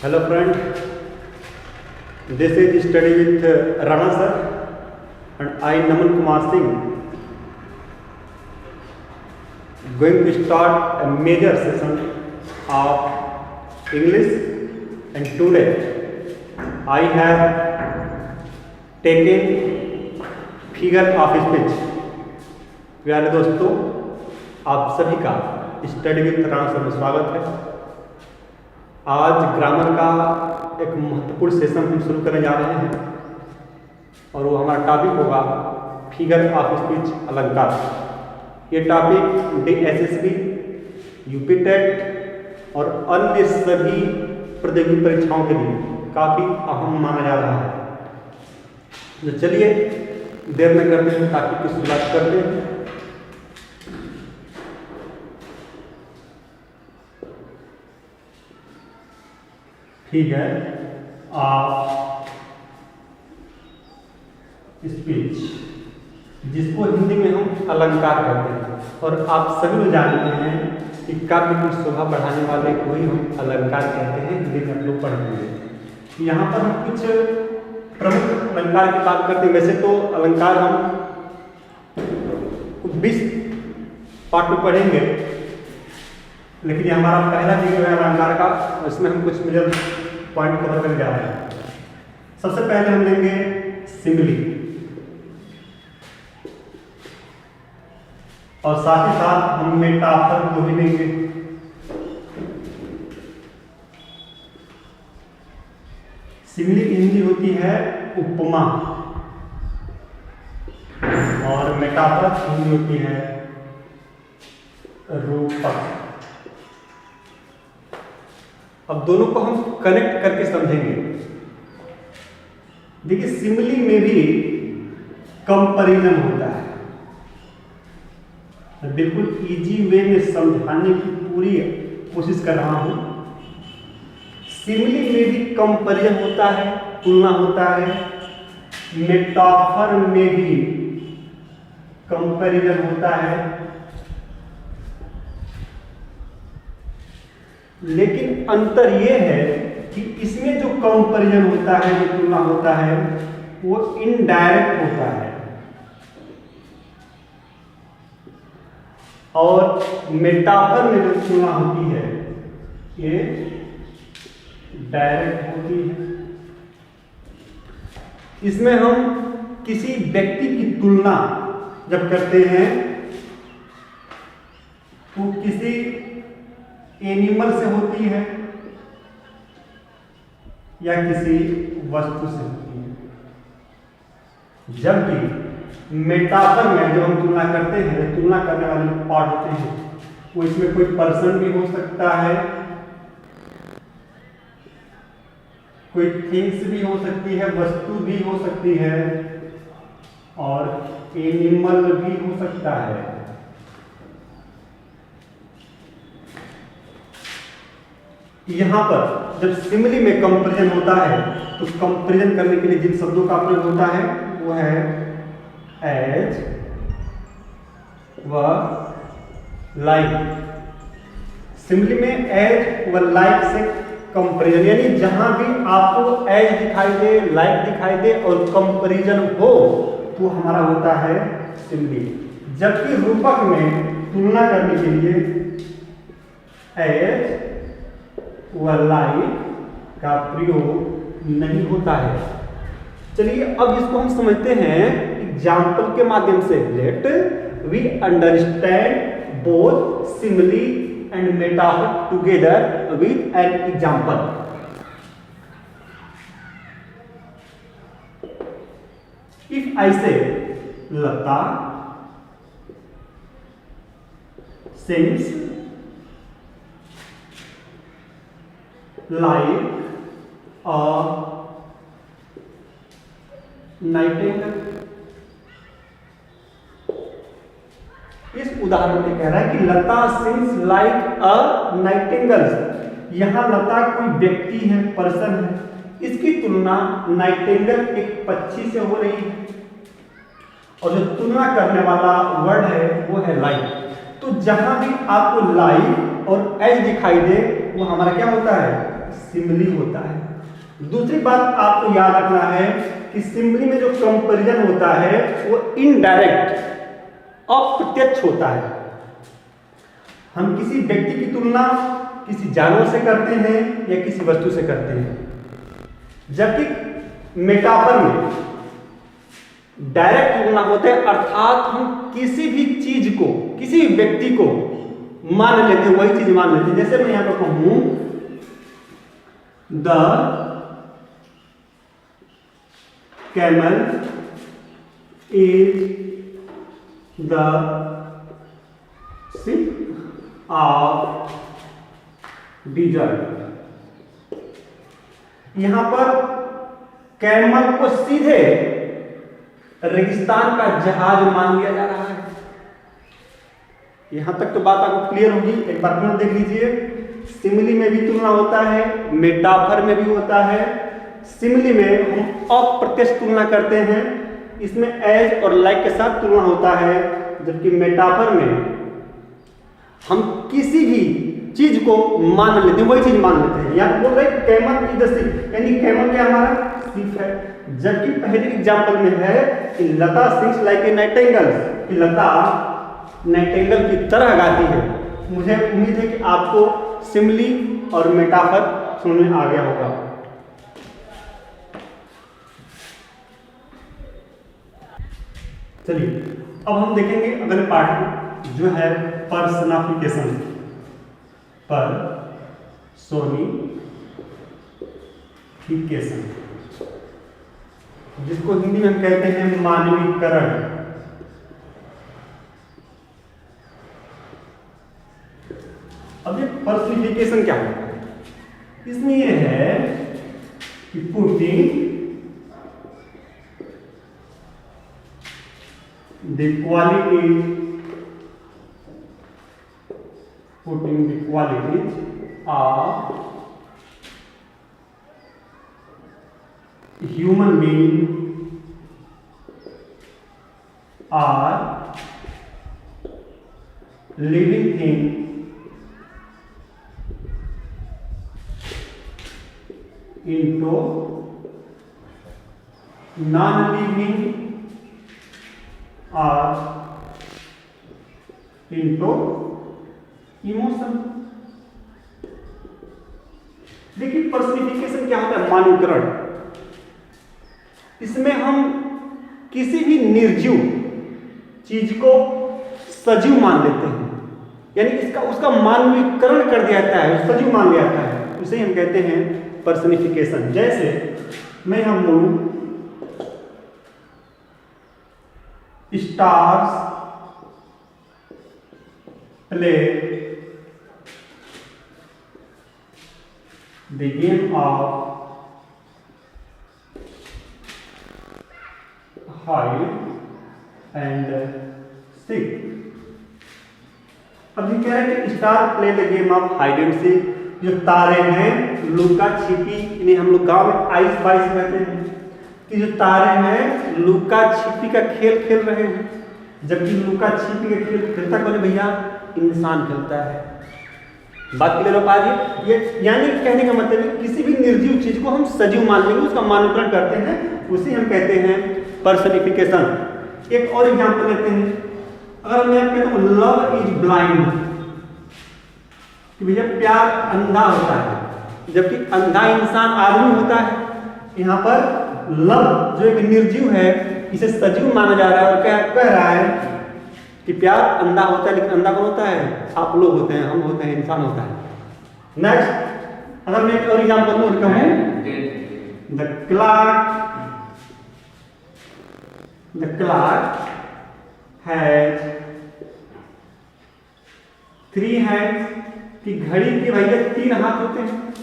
Hello friend, this is study with Rana sir and I Naman Kumar Singh going to start a major session of English and today I have taken figure of speech। प्यारे दोस्तों, आप सभी का study with Rana sir में स्वागत है। आज grammar का एक महत्वपूर्ण सेशन हम शुरू करने जा रहे हैं और वो हमारा टॉपिक होगा फिगर ऑफ स्पीच अलंकार। ये टॉपिक DSSB, यूपी टेट और अन्य सभी प्रतियोगी परीक्षाओं के लिए काफ़ी अहम माना जा रहा है। तो चलिए देर न करते हैं टॉपिक की शुरुआत करते हैं। ठीक है, स्पीच जिसको हिंदी में हम अलंकार कहते हैं और आप सभी लोग जानते हैं कि काव्य की शोभा बढ़ाने वाले को ही हम अलंकार कहते हैं। हिंदी में आप लोग पढ़ेंगे। यहाँ पर हम कुछ प्रमुख अलंकार की बात करते हैं। वैसे तो अलंकार हम 20 पार्ट में पढ़ेंगे, लेकिन ये हमारा पहला वीडियो है अलंकार का, इसमें हम कुछ मेजर पॉइंट कवर करने जा रहे हैं। सबसे पहले हम लेंगे सिमिली और साथ ही साथ हम मेटाफर को भी लेंगे। सिमिली की हिंदी होती है उपमा और मेटाफर की हिंदी होती है रूपक। अब दोनों को हम कनेक्ट करके समझेंगे। देखिए, सिमिली में भी कंपैरिजन होता है। मैं बिल्कुल इजी वे में समझाने की पूरी कोशिश कर रहा हूं। सिमिली में भी कंपैरिजन होता है, तुलना होता है। मेटाफर में भी कंपैरिजन होता है, लेकिन अंतर यह है कि इसमें जो कंपैरिजन होता है, जो तुलना होता है, वो इनडायरेक्ट होता है और मेटाफर में जो तुलना होती है ये डायरेक्ट होती है। इसमें हम किसी व्यक्ति की तुलना जब करते हैं तो किसी एनिमल से होती है या किसी वस्तु से होती है, जबकि मेटाफर में जो हम तुलना करते हैं, तुलना करने वाले पार्ट होते हैं, वो इसमें कोई पर्सन भी हो सकता है, कोई थिंग्स भी हो सकती है, वस्तु भी हो सकती है और एनिमल भी हो सकता है। यहां पर जब सिमिली में कंपैरिजन होता है तो कंपैरिजन करने के लिए जिन शब्दों का प्रयोग होता है वो है एज व लाइक। सिमिली में एज व लाइक से कंपैरिजन, यानी जहां भी आपको एज दिखाई दे, लाइक दिखाई दे और कंपैरिजन हो तो हमारा होता है सिमिली। जबकि रूपक में तुलना करने के लिए एज व लाइक का प्रयोग नहीं होता है। चलिए अब इसको हम समझते हैं एग्जाम्पल के माध्यम से। Let we understand both simile and metaphor together with an example. If I say Lata sings like a nightingale, इस उदाहरण में कह रहा है कि लता सिंग्स लाइक अ नाइटिंगल। यहां लता कोई व्यक्ति है, पर्सन है, इसकी तुलना नाइटिंगल एक पक्षी से हो रही है और जो तुलना करने वाला वर्ड है वो है लाइक। तो जहां भी आपको लाइक और एज दिखाई दे वो हमारा क्या होता है, सिमिली होता है। दूसरी बात आपको याद रखना है कि सिमिली में जो कंपैरिजन होता है वो इनडायरेक्ट, अप्रत्यक्ष होता है। हम किसी व्यक्ति की तुलना किसी जानवर से करते हैं या किसी वस्तु से करते हैं, जबकि मेटाफर में डायरेक्ट तुलना होता है, अर्थात हम किसी भी चीज को, किसी भी व्यक्ति को मान लेते हैं, वही चीज मान लेते हैं। जैसे मैं यहां पर कहूं the camel is the ship of dessert. यहां पर कैमल को सीधे रेगिस्तान का जहाज मान लिया जा रहा है। यहां तक तो बात आपको क्लियर होगी। एक बार पुनः देख लीजिए, सिमिली में भी तुलना होता है, मेटाफर में भी होता है। सिमिली में हम अप्रत्यक्ष तुलना करते हैं, इसमें एज और लाइक के साथ तुलना होता है, जबकि मेटाफर में हम किसी भी चीज को मान लेते हैं, वही चीज मान लेते हैं। यहां बोल रहे कैमल इज द शिप, यानी कैमल क्या हमारा शिप है। जबकि पहले एग्जांपल में है कि लता सिंग्स लाइक ए नाइटिंगेल, कि लता नाइटिंगेल की तरह गाती है। मुझे उम्मीद है कि आपको सिमिली और मेटाफर समझ में आ गया होगा। चलिए अब हम देखेंगे अगले पार्ट में, जो है पर्सनिफिकेशन, पर्सोनिफिकेशन, जिसको हिंदी में हम कहते हैं मानवीकरण। अब ये पर्सनिफिकेशन क्या है? इसमें यह है कि putting the qualities of human being or living thing into non-living or into emotion. देखिए पर्सनिफिकेशन क्या होता है? मानवीकरण। इसमें हम किसी भी निर्जीव चीज को सजीव मान लेते हैं, यानी उसका मानवीकरण कर दिया जाता है, सजीव मान लिया जाता है, उसे हम कहते हैं पर्सनिफिकेशन। जैसे मैं हम बोलूं stars play the game of hide and seek. अब ये कह रहे हैं कि star play the game of hide and seek. जो तारे हैं लुका छिपी, इन्हें हम लोग गांव में आइस बाइस कहते हैं, कि जो तारे हैं लुका छिपी का खेल खेल रहे हैं। जबकि लुका छिपी का खेल खेलता कौन है भैया? इंसान खेलता है। बात क्लियर हो पा रही? ये यानी कहने का मतलब है किसी भी निर्जीव चीज को हम सजीव मान लेंगे, उसका मानवीकरण करते हैं, उसे हम कहते हैं पर्सनिफिकेशन। एक और एग्जांपल लेते हैं। अगर मैं कहता हूं लव इज ब्लाइंड, कि भैया प्यार अंधा होता है, जबकि अंधा इंसान आदमी होता है। यहाँ पर लव जो एक निर्जीव है, इसे सजीव माना जा रहा है और क्या कह रहा है कि प्यार अंधा होता है, लेकिन अंधा कौन होता है? आप लोग होते हैं, हम होते हैं, इंसान होता है। नेक्स्ट अगर मैं एक और एग्जांपल दूं, द क्लॉक हैज 3 हैंड्स, कि घड़ी के भैया 3 हाथ होते हैं,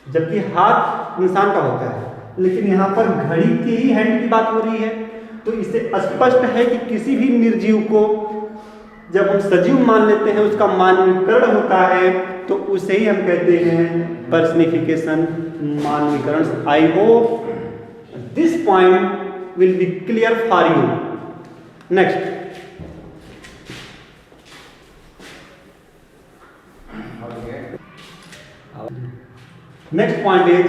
जबकि हाथ इंसान का होता है, लेकिन यहां पर घड़ी की ही हैंड की बात हो रही है। तो इससे स्पष्ट है कि किसी भी निर्जीव को जब हम सजीव मान लेते हैं, उसका मानवीकरण होता है, तो उसे ही हम कहते हैं पर्सनिफिकेशन, मानवीकरण। I hope this point will be clear for you. Next next point is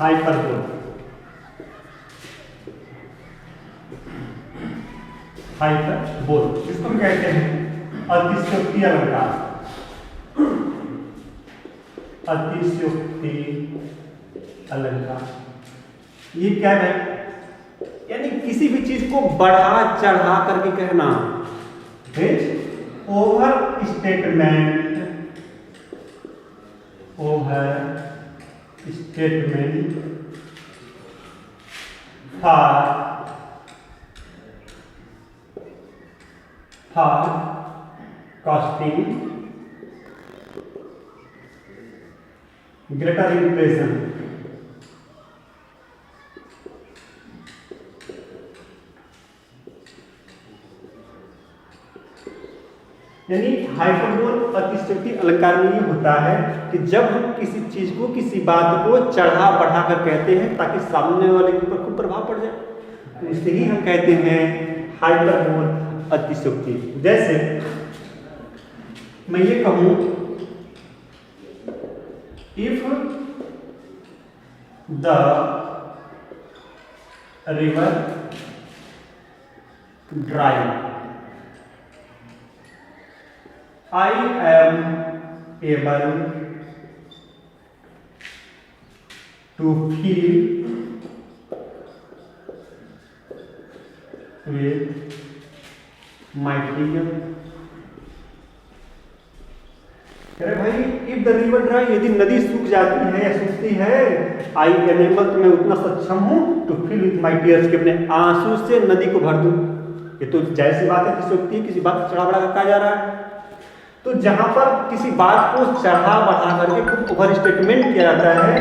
hyperbole. Hyperbole जिसको हम कहते हैं अतिशयोक्ति अलंकार। अतिशयोक्ति अलंकार ये क्या है? यानी किसी भी चीज को बढ़ा चढ़ा करके कहना। Over statement, over statement for costing greater impression. यानी हाइपरबोल अतिशयोक्ति अलंकार में ये होता है कि जब हम किसी चीज को, किसी बात को चढ़ा बढ़ा कर कहते हैं ताकि सामने वाले के ऊपर खूब प्रभाव पड़ जाए, तो इसे ही हम कहते हैं हाइपरबोल अतिशयोक्ति। जैसे मैं ये कहूं, if the river dry I am able to feel with my tear। अरे भाई, इफ द रिवर ड्राई, यदि नदी सूख जाती है या सूखती है, आई एम एबल, तो मैं उतना सक्षम हूं to feel with my tears, के अपने आंसू से नदी को भर दूं। ये तो जाहिर सी बात है, अतिशयोक्ति है, किसी बात को चढ़ा बढ़ा कर कहा जा रहा है। तो जहां पर किसी बात को चढ़ा बढ़ा करके खूब ओवर स्टेटमेंट किया जाता है,